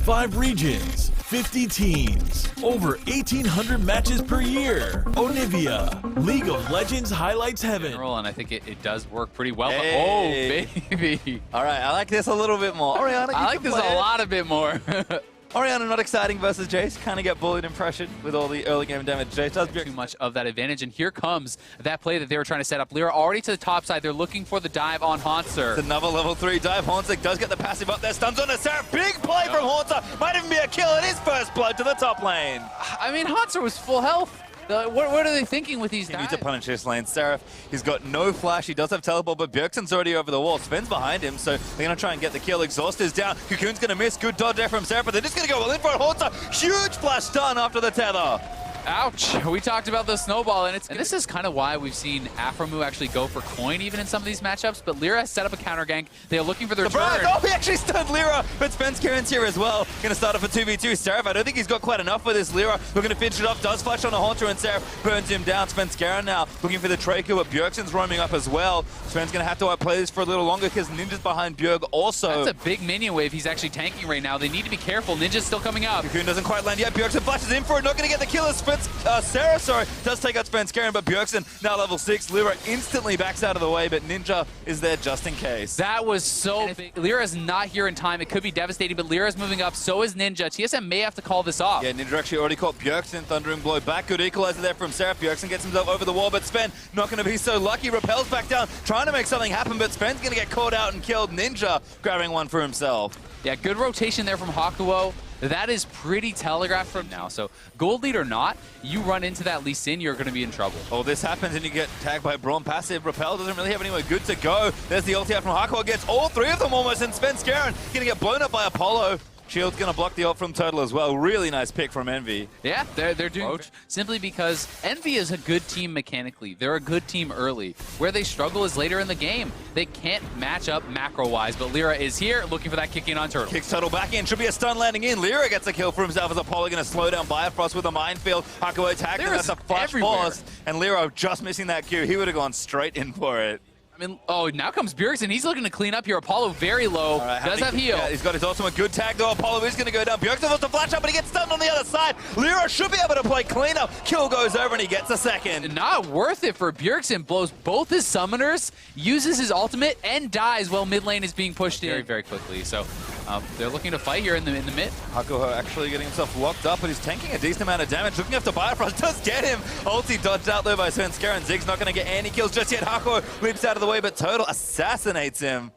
5 regions, 50 teams, over 1,800 matches per year. Onivia, League of Legends highlights heaven. And I think it does work pretty well. Hey. Oh, baby. All right, I like this a little bit more. Orianna, I like this a lot a bit more. Orianna not exciting versus Jace. Kind of get bullied impression with all the early game damage. Jace does Too much of that advantage, and here comes that play that they were trying to set up. Lyra already to the top side. They're looking for the dive on Haunter. It's another level 3 dive. Haunter does get the passive up there. Stuns on the Seraph. Big play from Haunter. Might even be a kill in his first blood to the top lane. I mean, Haunter was full health. What are they thinking with these He dives? needs to punish this lane. Seraph, he's got no flash. He does have teleport, but Bjergsen's already over the wall. Sven's behind him, so they're going to try and get the kill. Exhaust is down. Cocoon's going to miss. Good dodge there from Seraph, but they're just going to go all in for it. Haunter, huge flash stun after the tether. Ouch. We talked about the snowball, and this is kind of why we've seen Afromu actually go for coin even in some of these matchups, but Lyra has set up a counter gank. They're looking for their turn. Oh, he actually stunned Lyra, but Svenskieran's here as well. Going to start off a 2v2. Seraph, I don't think he's got quite enough for this. Lyra looking to finish it off. Does flash on a Haunter, and Seraph burns him down. Svenskieran now looking for the Traker, but Bjergsen's roaming up as well. Sven's going to have to outplay this for a little longer because Ninja's behind Bjerg also. That's a big minion wave he's actually tanking right now. They need to be careful. Ninja's still coming up. Cocoon doesn't quite land yet. Bjergsen flashes in for it. Not going to get the kill as Seraph, does take out Svenskieran, but Bjergsen now level 6. Lyra instantly backs out of the way, but Ninja is there just in case. That was so big. Lyra's not here in time. It could be devastating, but Lyra's moving up. So is Ninja. TSM may have to call this off. Yeah, Ninja actually already caught Bjergsen. Thundering blow back. Good equalizer there from Seraph. Bjergsen gets himself over the wall, but Sven not going to be so lucky. Repels back down, trying to make something happen, but Sven's going to get caught out and killed. Ninja grabbing one for himself. Yeah, good rotation there from Hakuo. That is pretty telegraphed from now. So gold lead or not, you run into that Lee Sin, you're going to be in trouble. Oh, this happens and you get tagged by Braum passive. Repel doesn't really have anywhere good to go. There's the ulti out from Hakuo. Gets all 3 of them almost, and Svenskieran going to get blown up by Apollo. Shield's going to block the ult from Turtle as well. Really nice pick from Envy. Yeah, they're doing simply because Envy is a good team mechanically. They're a good team early. Where they struggle is later in the game. They can't match up macro-wise, but Lyra is here looking for that kick in on Turtle. Kicks Turtle back in. Should be a stun landing in. Lyra gets a kill for himself as Apollo going to slow down Bifrost with a minefield. Hakuo attacked, and that's a flash force. And Lyra just missing that Q. He would have gone straight in for it. I mean, oh, now comes Bjergsen. He's looking to clean up here. Apollo very low. Right, does have heal. Yeah, he's got his ultimate. Good tag though. Apollo is going to go down. Bjergsen wants to flash up, but he gets stunned on the other side. Lyra should be able to play cleanup. Kill goes over, and he gets a second. Not worth it for Bjergsen. Blows both his summoners, uses his ultimate, and dies while mid lane is being pushed in very quickly. So they're looking to fight here in the mid. Hakuo actually getting himself locked up, but he's tanking a decent amount of damage. Looking after Bifrost, does get him. Ulti dodged out though by Svenskieran. Zig's not going to get any kills just yet. Hakuo leaps out of the way, but Turtle assassinates him.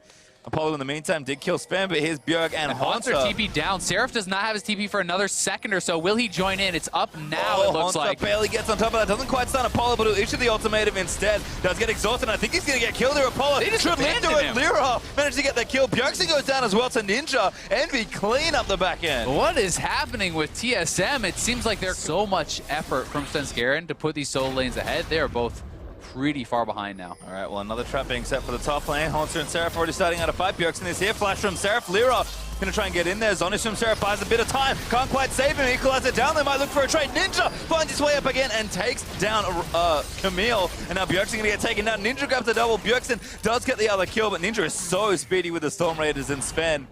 Apollo in the meantime did kill Sven, but here's Bjerg and Haunter. TP down. Seraph does not have his TP for another second or so. Will he join in? It's up now, it looks like. Barely gets on top of that. Doesn't quite stun Apollo, but he'll issue the ultimatum instead. Does get exhausted, and I think he's going to get killed here. Apollo should live to it. Lyra managed to get the kill. Bjergsen goes down as well to Ninja. Envy clean up the back end. What is happening with TSM? It seems like there's so much effort from Svenskieran to put these solo lanes ahead. They are both pretty far behind now. All right, well, another trap being set for the top lane. Haunter and Seraph already starting out a fight. Bjergsen is here. Flash from Seraph. Lyra going to try and get in there. Zonish from Seraph buys a bit of time. Can't quite save him. Equalizer down. They might look for a trade. Ninja finds his way up again and takes down Camille. And now Bjergsen going to get taken down. Ninja grabs a double. Bjergsen does get the other kill, but Ninja is so speedy with the Storm Raiders, and Sven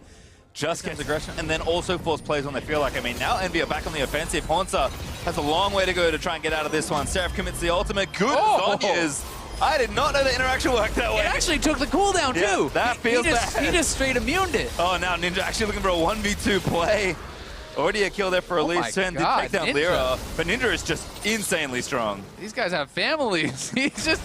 just gets aggression and then also force plays when they feel like. I mean, now Envy are back on the offensive. Haunter has a long way to go to try and get out of this one. Seraph commits the ultimate. Good Zonyas. I did not know the interaction worked that way. It actually took the cooldown too. That feels bad. He just straight immuned it. Oh, now Ninja actually looking for a 1v2 play. Already a kill there for Elise. Sven did take down Lyra, but Ninja is just insanely strong. These guys have families. He's just,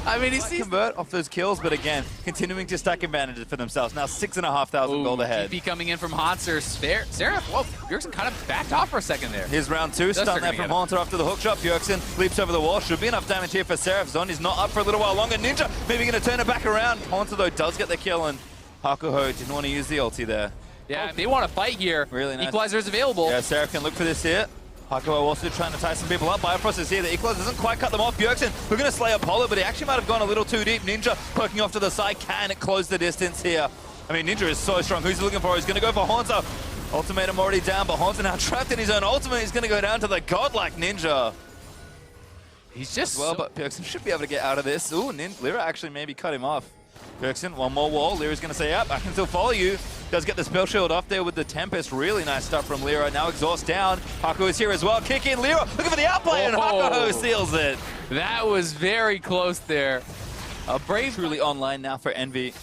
I mean, he's convert off those kills, but again, continuing to stack advantages for themselves. Now 6,500 gold ahead. TP coming in from Haunter. Seraph, whoa, Bjergsen kind of backed off for a second there. Here's round 2, stun there from Haunter after the hook shot. Bjergsen leaps over the wall. Should be enough damage here for Seraph. Zony's not up for a little while longer. Ninja maybe going to turn it back around. Haunter, though, does get the kill, and Hakuo didn't want to use the ulti there. Yeah, if they want to fight here, really nice. Equalizer is available. Yeah, Seraph can look for this here. Hakuo also trying to tie some people up. Bifrost is here. The Equalizer doesn't quite cut them off. Bjergsen, we're going to slay Apollo, but he actually might have gone a little too deep. Ninja poking off to the side. Can it close the distance here? I mean, Ninja is so strong. Who's he looking for? He's going to go for Haunter. Ultimatum already down, but Haunter now trapped in his own ultimate. He's going to go down to the godlike Ninja. He's just but Bjergsen should be able to get out of this. Ooh, Lyra actually maybe cut him off. Bjergsen, one more wall. Lyra's going to say, yep, I can still follow you. Does get the spell shield off there with the Tempest. Really nice stuff from Lyra. Now exhaust down. Hakuho is here as well. Kick in Lyra. Looking for the outplay, and Hakuho seals it. That was very close there. A brave. Truly online now for Envy.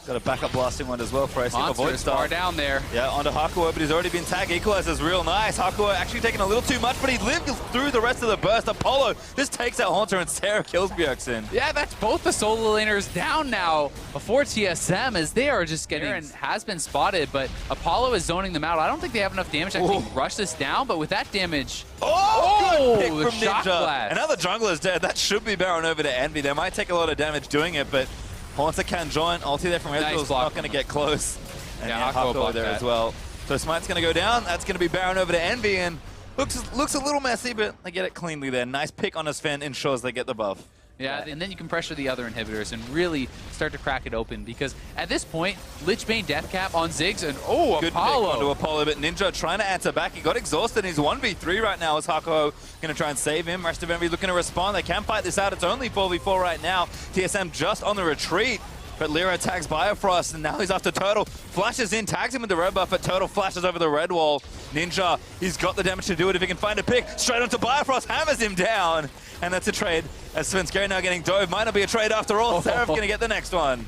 Got a backup blasting one as well for IC. Monster is far down there. Yeah, onto Hakuho, but he's already been tagged. Equalizer's real nice. Hakuho actually taking a little too much, but he lived through the rest of the burst. Apollo just takes out Haunter, and Sarah kills Bjergsen. Yeah, that's both the solo laners down now for TSM as they are just getting... Aaron has been spotted, but Apollo is zoning them out. I don't think they have enough damage to actually rush this down, but with that damage... Oh, good pick the from shot Ninja. blast. And now the jungler's dead. That should be Baron over to Envy. They might take a lot of damage doing it, but Haunter can join. Ulti there from Ezreal's not going to get close. And yeah, Hakuho there as well. So Smite's going to go down. That's going to be Baron over to Envy, and looks a little messy, but they get it cleanly there. Nice pick on Sven, ensures they get the buff. Yeah, and then you can pressure the other inhibitors and really start to crack it open, because at this point, Lichbane Deathcap on Ziggs, and Good Apollo. pick onto Apollo, but Ninja trying to answer back. He got exhausted. He's 1v3 right now as Hakuho going to try and save him. Rest of Envy looking to respond. They can fight this out. It's only 4v4 right now. TSM just on the retreat. But Lyra tags Biofrost, and now he's after Turtle. Flashes in, tags him with the red buff, but Turtle flashes over the red wall. Ninja, he's got the damage to do it if he can find a pick. Straight onto Biofrost, hammers him down. And that's a trade. As Svenskeri now getting dove. Might not be a trade after all. Seraph going to get the next one.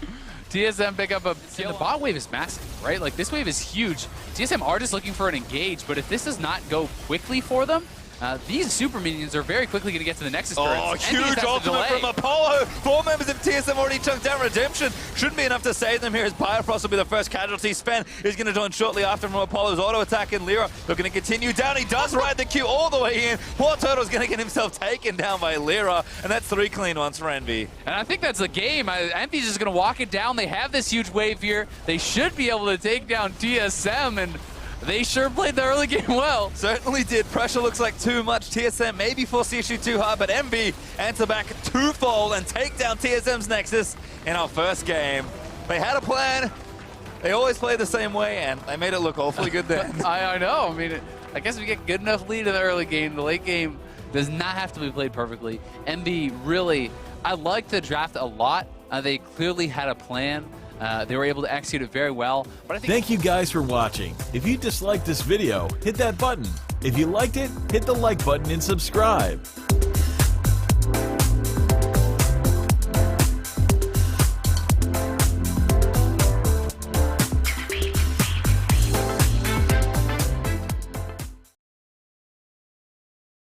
TSM pick up a kill. The bot wave is massive, right? Like, this wave is huge. TSM are just looking for an engage, but if this does not go quickly for them, these super minions are very quickly going to get to the Nexus turrets. Oh, huge ultimate from Apollo. 4 members of TSM already chunked down Redemption. Shouldn't be enough to save them here as Biofrost will be the first casualty. Sven is going to join shortly after from Apollo's auto attack, and Lyra looking to continue down. He does ride the queue all the way in. Poor Turtle's going to get himself taken down by Lyra, and that's 3 clean ones for Envy. And I think that's the game. Envy's just going to walk it down. They have this huge wave here. They should be able to take down TSM, and they sure played the early game well. Certainly did. Pressure looks like too much. TSM maybe force the issue too hard, but Envy answer back twofold and take down TSM's Nexus in our first game. They had a plan. They always play the same way, and they made it look awfully good then. I know. I mean, I guess we get good enough lead in the early game. The late game does not have to be played perfectly. Envy really, I like the draft a lot. They clearly had a plan. They were able to execute it very well. But I think Thank you guys for watching. If you disliked this video, hit that button. If you liked it, hit the like button and subscribe.